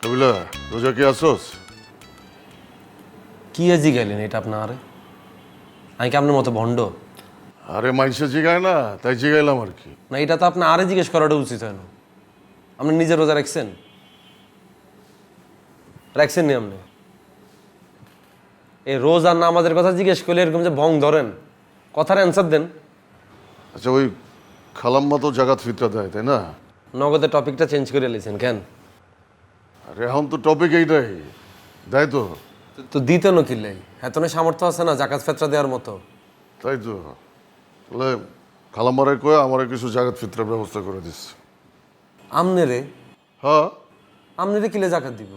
কবিলা রোজা কি আসোস? কি জিগাইলেন এটা আপনার? আমি কি আপনার মতো ভণ্ড? আরে মাইসে জিগায় না, তাই জিগাইলাম আর কি। না, এটা তো আপনার আরে জিজ্ঞেস করাটা উচিত হয় না। আপনি নিজের রোজা রাখছেন? রাখছেন নি আপনি? এই রোজ আর নামাজের কথা জিজ্ঞেস করলে এরকম যে ভং ধরেন, কথার অ্যান্সার দেন। আচ্ছা, ওই খালাম্মা তো জাকাত ফিতরা দেয়, তাই না? নগদের টপিকটা চেঞ্জ করে লিছেন কেন? আরে এখন তো টপিক এইটাই, দেয় তো। তো দিতে নকিলে এত না সামর্থ্য আছে না জাকাত ফেতরা দেওয়ার মতো? তাই তো, তাহলে খালাম্মারে কয়ে আমার কিছু জাকাত ফিতরার ব্যবস্থা করে দিস। আমনেরে? হ্যাঁ। আমনেরে কিলে জাকাত দিব?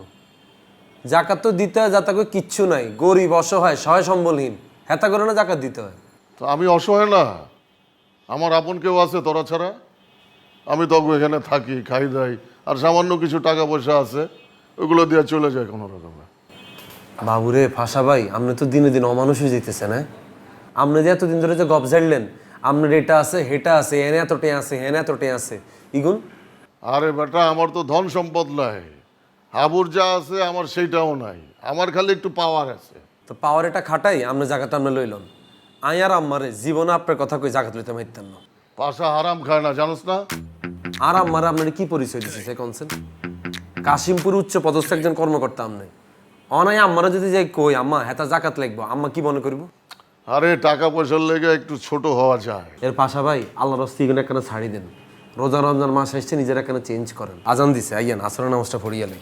জাকাত তো দিতে হয় যাতে করে কিচ্ছু নাই, গরিব অসহায় সহায় সম্বলহীন, হেতা করে না জাকাত দিতে হয়। তো আমি অসহায় না? আমার আপন কেউ আছে তোরা ছাড়া? আমি তো এখানে থাকি, খাই দাই, আর সামান্য কিছু টাকা পয়সা আছে, ওগুলো দিয়ে চলে যায় কোনো রকমে। বাবুরে ফাঁসা ভাই, আপনি তো দিনে দিন অমানুষ হয়ে যেতেছেন। হ্যাঁ, আপনি যে এতদিন ধরে যে গপ ঝাড়লেন, আপনার এটা আছে হেটা আছে, এনে এতটে আছে হেনে এতটে আছে, ইগুন? আরে বেটা, আমার তো ধন সম্পদ নাই, হাবুর যা আছে আমার সেইটাও নাই, আমার খালি একটু পাওয়ার আছে। তো পাওয়ার এটা খাটাই আপনি জাকাত আপনি লইলেন। আই আর আম্মারে জীবনে আপনার কথা কই জাকাত লইতে মাইতেন না। পাশা হারাম খায় না, জানোস না? আর আম্মারে আপনার কি পরিচয় দিচ্ছে সে কনসেন? কাশিমপুর উচ্চ পদস্থ একজন কর্মকর্তা আপনি। অনাই আম্মারা যদি যাই কই আম্মা হেতা জাকাত লাগবো, আম্মা কি মনে করবো? আরে টাকা পয়সার লেগে একটু ছোট হওয়া যায়। এর পাশা ভাই আল্লাহর রাস্তে এখানে একখানা ছাড়ি দেন। রোজা রমজান মাস আসছে, নিজের একখানা চেঞ্জ করেন। আজান দিছে, আইয়েন আসরের নামাজটা পড়িয়ালে।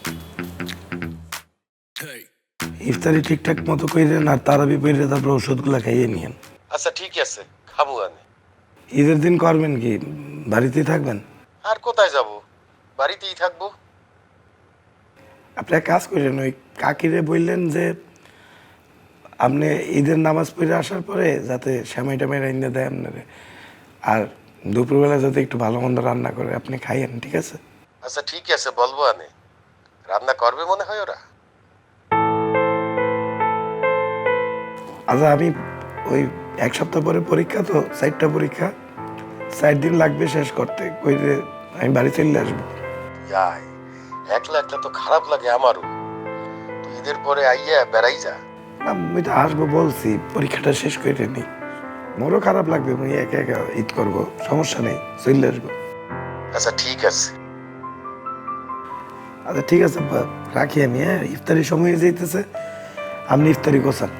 ইফতারি ঠিকঠাক মতো কইরেন আর তারাবি পড়ে তারপর ওষুধগুলো খাইয়ে নিয়েন। আচ্ছা ঠিক আছে, খাবো আমি। ঈদের দিন করবেন কি, বাড়িতেই থাকবেন? আর কোথায় যাব, বাড়িতেই থাকবো। আপনি এক কাজ করেন, ওই কাকিরে বললেন যে আপনি ঈদের নামাজ পড়ে আসার পরে যাতে সেমাই টামাই রান্না দেয় আপনারে, আর দুপুরবেলা যাতে একটু ভালো মন্দ রান্না করে আপনি খাইয়েন, ঠিক আছে? আচ্ছা ঠিক আছে, বলবো আনে। রান্না করবে মনে হয় ওরা। আচ্ছা, আমি ওই এক সপ্তাহ পরে পরীক্ষা, তো 4টা পরীক্ষা, 4 দিন লাগবে শেষ করতে, কইরে আমি বাড়ি চলে আসবো। যাই, একলা একলা তো খারাপ লাগে আমারও। তো ঈদের পরে আইয়া বেড়াই যা। আমি তো আসবো বলছি, পরীক্ষাটা শেষ করে নিই। মোরও খারাপ লাগবে, আমি একা একা ঈদ করবো, সমস্যা নেই, চলে আসবো। আচ্ছা ঠিক আছে। আচ্ছা ঠিক আছে, রাখি আমি। হ্যাঁ, ইফতারির সময় যেতেছে, আপনি ইফতারি গোছান।